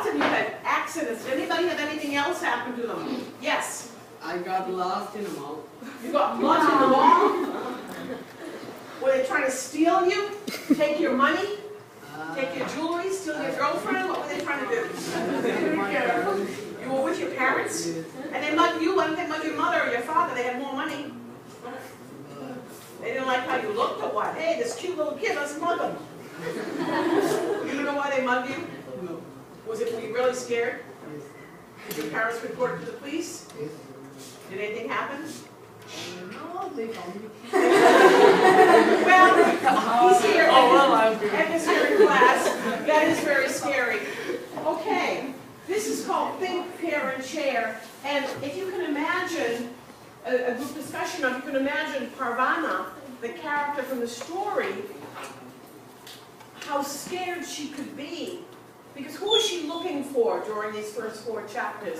lots of you had accidents. Did anybody have anything else happen to them? Yes. I got lost in a mall. You got lost in the mall? Were they trying to steal you? Take your money? Take your jewelry? Steal your girlfriend? What were they trying to do? You were with your parents? And they mugged you? Why didn't they mug your mother or your father? They had more money. They didn't like how you looked or what? Hey, this cute little kid, let's mug him. You don't know why they mugged you? No. Were you really scared? Did your parents report it to the police? Did anything happen? No, they found me. Well, he's here I'm good. at this very class. That is very scary. Okay, this is called Think, Pair, and Share. And if you can imagine a group discussion of, you can imagine Parvana, the character from the story, how scared she could be. Because who is she looking for during these first 4 chapters?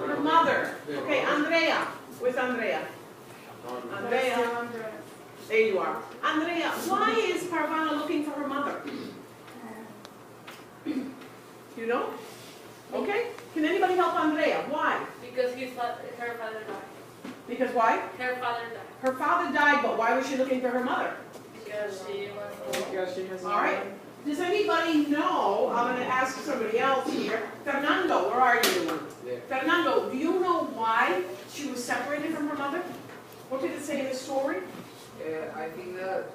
Her mother. Okay, Andrea. Where's Andrea? Andrea. There you are. Andrea, why is Parvana looking for her mother? You know? Okay. Can anybody help Andrea? Why? Because her father died. Because why? Her father died. Her father died, but why was she looking for her mother? Because she was old. Because she has All right. Does anybody know, I'm going to ask somebody else here, Fernando, where are you? Yeah. Fernando, do you know why she was separated from her mother? What did it say in the story? I think that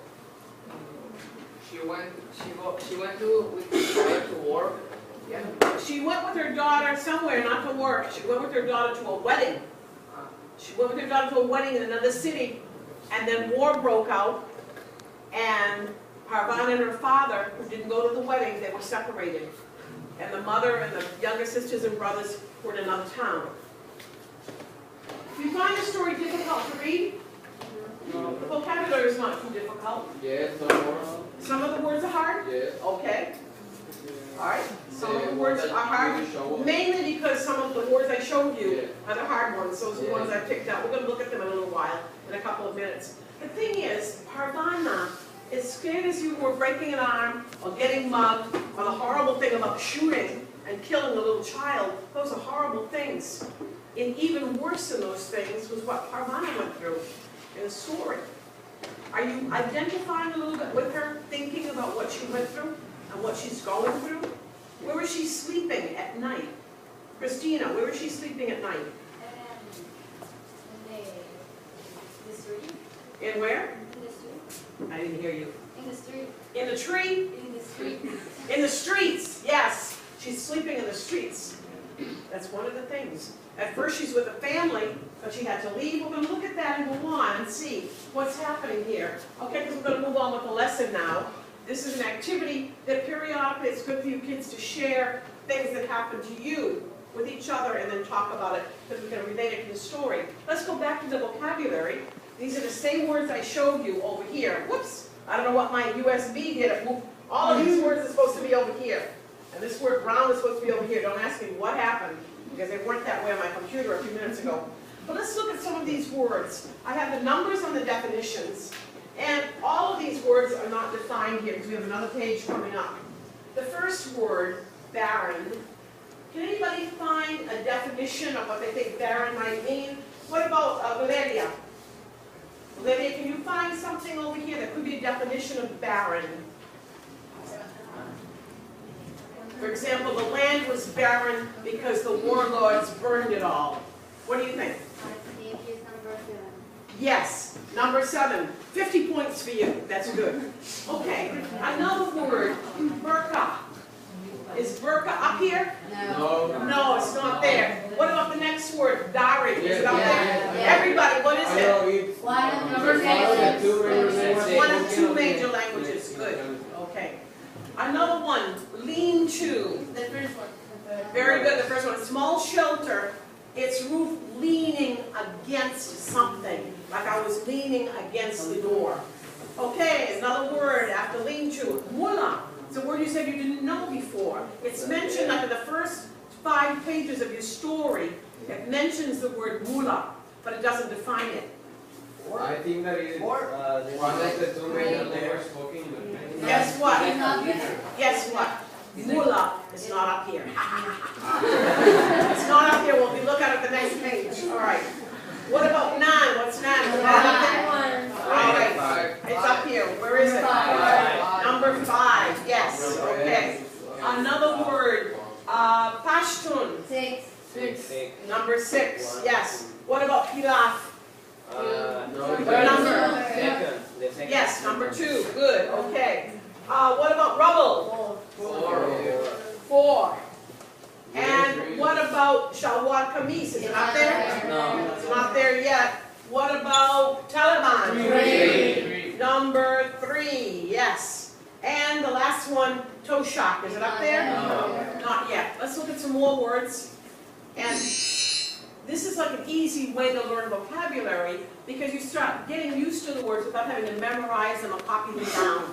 she went with her to work. Yeah. She went with her daughter somewhere, not to work. She went with her daughter to a wedding. She went with her daughter to a wedding in another city, and then war broke out, and Parvana and her father, who didn't go to the wedding, they were separated. And the mother and the younger sisters and brothers were in another town. Do you find the story difficult to read? No. The vocabulary is not too difficult. Yes, some more. Some of the words are hard? Yes. Okay. All right. Some of the The words ones are hard, that you show us. mainly because some of the words I showed you Yeah. are the hard ones. Those are the Yeah. ones I picked out. We're going to look at them in a little while, in a couple of minutes. The thing is, Parvana, as scared as you were breaking an arm, or getting mugged, or the horrible thing about shooting and killing a little child, those are horrible things. And even worse than those things was what Parvana went through in the story. Are you identifying a little bit with her, thinking about what she went through and what she's going through? Where was she sleeping at night? Christina, where was she sleeping at night? In the street. In where? In the street. I didn't hear you. In the street. In the tree? In the street. In the streets, yes. She's sleeping in the streets. That's one of the things. At first she's with a family, but she had to leave. We're going to look at that and go on and see what's happening here. Okay, because we're going to move on with the lesson now. This is an activity that periodically it's good for you kids to share things that happen to you with each other and then talk about it because we can relate it to the story. Let's go back to the vocabulary. These are the same words I showed you over here. Whoops, I don't know what my USB did. It moved. All of these words are supposed to be over here. And this word brown is supposed to be over here. Don't ask me what happened because they weren't that way on my computer a few minutes ago. But let's look at some of these words. I have the numbers on the definitions. And all of these words are not defined here because we have another page coming up. The first word, barren. Can anybody find a definition of what they think barren might mean? What about Valeria? Valeria, can you find something over here that could be a definition of barren? For example, the land was barren because the warlords burned it all. What do you think? I think it's number 7. Yes, number 7. 50 points for you. That's good. Okay, another word, burqa. Is burqa up here? No. No, it's not there. What about the next word, dari? Is it up Yeah. there? Everybody, what is I it? know it's One of number the One of 2 major languages. Good. Okay. Another one, lean to. The first one. Very good, the first one. Small shelter, its roof leaning against something. Like I was leaning against the door. Okay, another word after lean to. Mullah. It's a word you said you didn't know before. It's mentioned like in the first 5 pages of your story. It mentions the word mullah, but it doesn't define it. I think that is one of the 2 major languages spoken in the Guess what? It's not there. Guess what? Mullah is not up here. It's not up here, we'll be looking at the next page, all right. What about 9? What's 9? Is that up there? All right, it's up here, where is it? Number 5, yes, okay. Another word, Pashtun, 6. 6. number 6, yes. What about Pilaf? No. What number? Second. The second. Yes, number 2, good, okay. What about rubble? 4. And what about Shalwar Kamis? Is it up there? No. It's not there yet. What about Taliban? 3. Number 3, yes. And the last one, Toshak. Is it up there? No. Not yet. Let's look at some more words. And this is like an easy way to learn vocabulary because you start getting used to the words without having to memorize them or copy them down.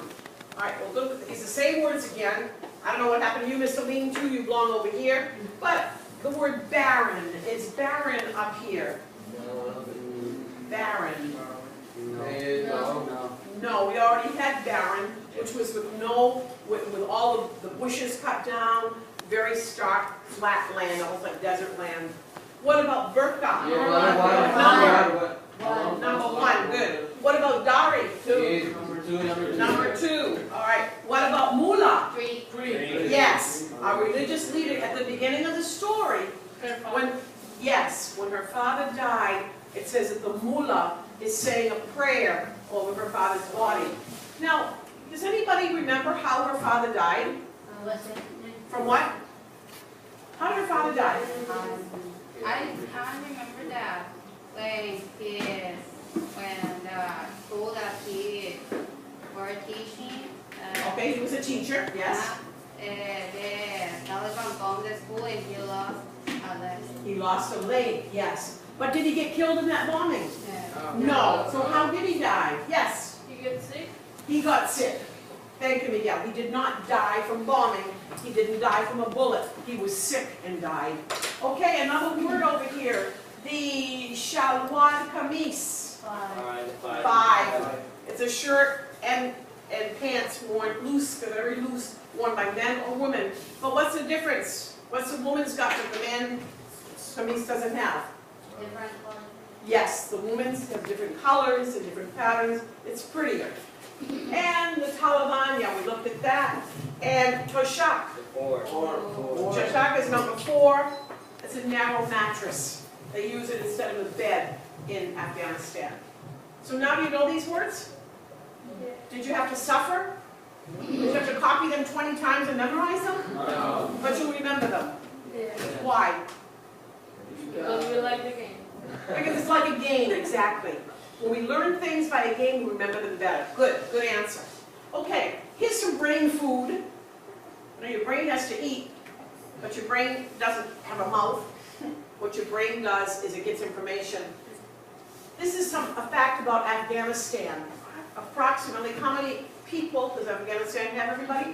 All right, well, look, it's the same words again. I don't know what happened to you, Mr. Lean, too. You belong over here. But the word barren, is barren up here? Barren. No. No, we already had barren, which was with all of the bushes cut down, very stark, flat land, almost like desert land. What about Burqa? Number 1, good. What about Dari? Number 2. All right. What about Mullah? 3. 3. Yes, our religious leader at the beginning of the story, when her father died, it says that the mullah is saying a prayer over her father's body. Now, does anybody remember how her father died? From what? How did her father die? I remember that when the school that he were teaching. Okay, he was a teacher, yes. The Taliban bombed the school and he lost a leg. He lost a leg, yes. But did he get killed in that bombing? Uh, No. So how did he die? Yes. You get sick? He got sick. Thank you, Miguel. He did not die from bombing. He didn't die from a bullet. He was sick and died. Okay, another word over here. The Shalwar Kamis. 5. It's a shirt and pants worn loose, very loose, worn by men or women. But what's the difference? What's the woman's got that the man's kamis doesn't have? Different color. Yes, the women's have different colors and different patterns. It's prettier. And the Taliban, yeah, we looked at that. And Toshak. 4. Toshak is number 4. It's a narrow mattress. They use it instead of a bed in Afghanistan. So now do you know these words? Did you have to suffer? Did you have to copy them 20 times and memorize them? No. But you remember them. Why? Because we like the game. Because it's like a game, exactly. When we learn things by a game, we remember them better. Good answer. Okay, here's some brain food. Now your brain has to eat, but your brain doesn't have a mouth. What your brain does is it gets information. This is a fact about Afghanistan. Approximately how many people does Afghanistan have, everybody?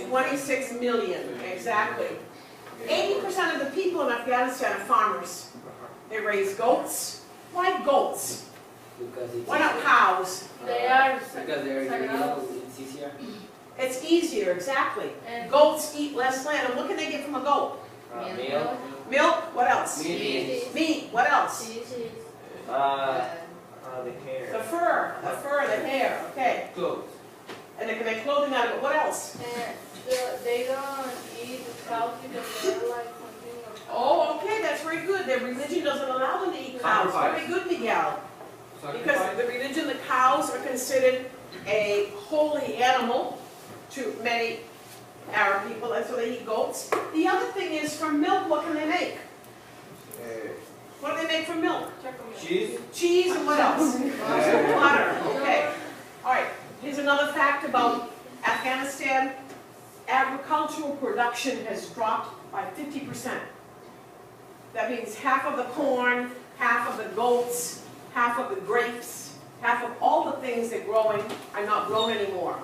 26 million, exactly. 80% of the people in Afghanistan are farmers. They raise goats. Why goats? Why not cows? They are. Because it's easier. It's easier, exactly. And Goats eat less land, and what can they get from a goat? Meal. Milk, what else? Meat. Meat, what else? The hair. The fur, the hair, okay. Clothes. And they can make clothing out of it, what else? they don't eat cows because they're like something of. Oh, okay, that's very good. Their religion doesn't allow them to eat cows. Very good, Miguel. Because the religion, the cows are considered a holy animal to many Arab people, and so they eat goats. The other thing is, from milk, what can they make? What do they make from milk? Cheese. Cheese and what else? Butter, okay. All right, here's another fact about Afghanistan. Agricultural production has dropped by 50%. That means half of the corn, half of the goats, half of the grapes, half of all the things they're growing are not grown anymore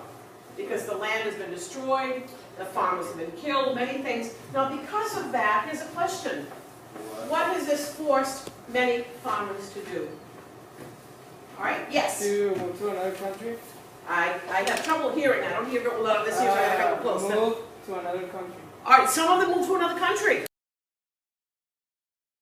because the land has been destroyed, the farmers have been killed, many things. Now because of that, here's a question. What has this forced many farmers to do? All right, yes. To go to another country? I have trouble hearing. I don't hear a lot of this here, so I gotta come closer. Move to another country. All right, some of them moved to another country.